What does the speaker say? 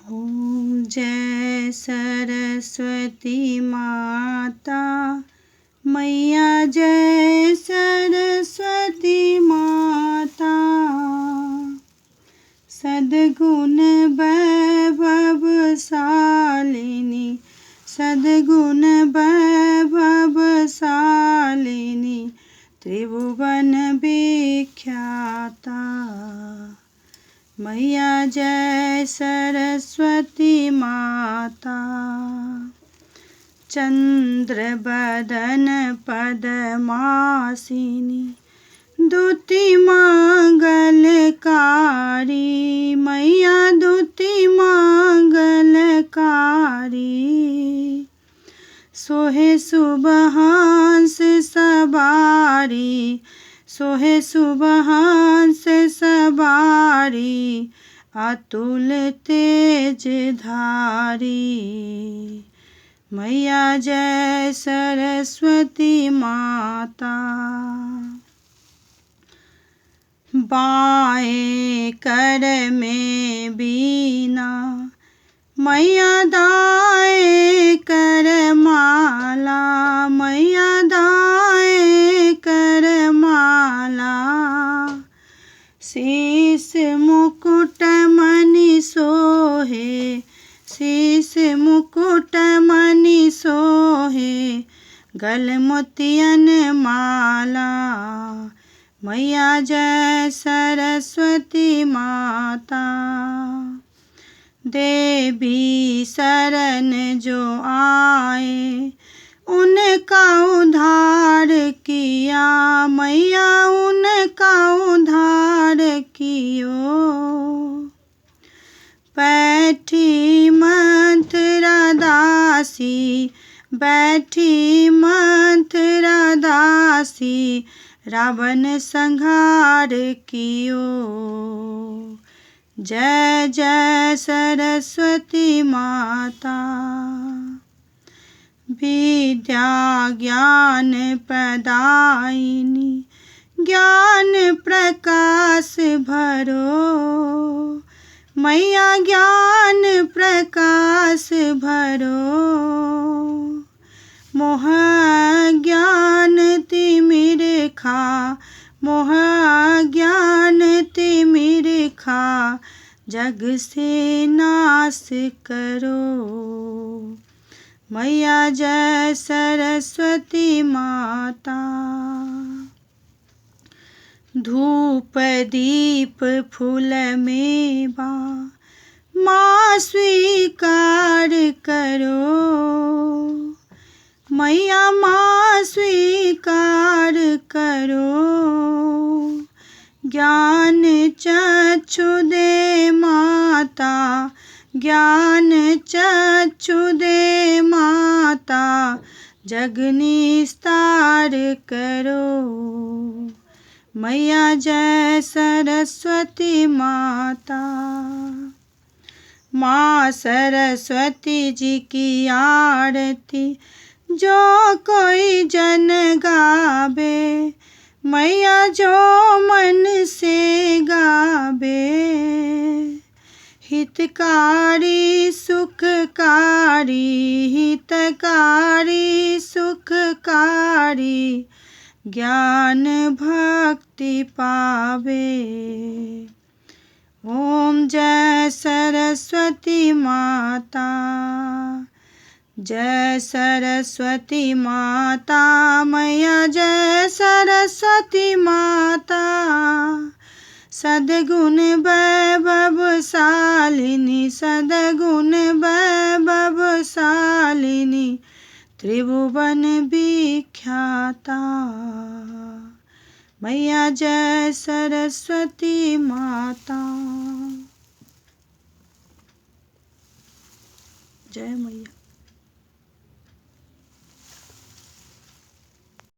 ओम जय सरस्वती माता मैया, जय सरस्वती माता। सद्गुण वैभव शालिनी, सद्गुण वैभव शालिनी, त्रिभुवन विख्याता मैया, जय सरस्वती माता। चंद्र बदन पद्मासिनी, दुति मंगलकारी मैया, दुति मंगलकारी। सोहे सुबहांस सवारी, सोहे सुबहांस सवारी, अतुल तेज धारी मैया, जय सरस्वती माता। बाएं कर में बीना मैया, दाएं कर माला मैया, दाएं कर माला। शीस मुकुट मणि सोहे, शीस मुकुट मणि सोहे, गल मोतियन माला मैया, जय सरस्वती माता। देवी शरण जो आए, उनका उद्धार किया मैया, उनका उद्धार कियो। बैठी मंथरा दासी, बैठी मंथरा दासी, रावण संहार कियो। जय जय सरस्वती माता। विद्या ज्ञान प्रदायिनी, ज्ञान प्रकाश भरो मैया, ज्ञान प्रकाश भरो। मोह ज्ञान तिमिर खा, मोह ज्ञान तिमिर खा, जग से नाश करो मैया, जय सरस्वती माता। धूप दीप फूल मेवा माँ स्वीकार करो मैया, माँ स्वीकार करो। ज्ञान चक्षु दे माता, ज्ञान चक्षु दे माता, जग निस्तार करो मैया, जय सरस्वती माता। माँ सरस्वती जी की आरती जो कोई जन गावे मैया, जो मन से गावे। हितकारी सुखकारी, हितकारी सुखकारी, ज्ञान भक्ति पावे। ओम जय सरस्वती माता, जय सरस्वती माता मैया, जय सरस्वती माता। सद्गुण वैभव शालिनी, सद्गुण वैभव शालिनी, त्रिभुवन विख्याता मैया, जय सरस्वती माता।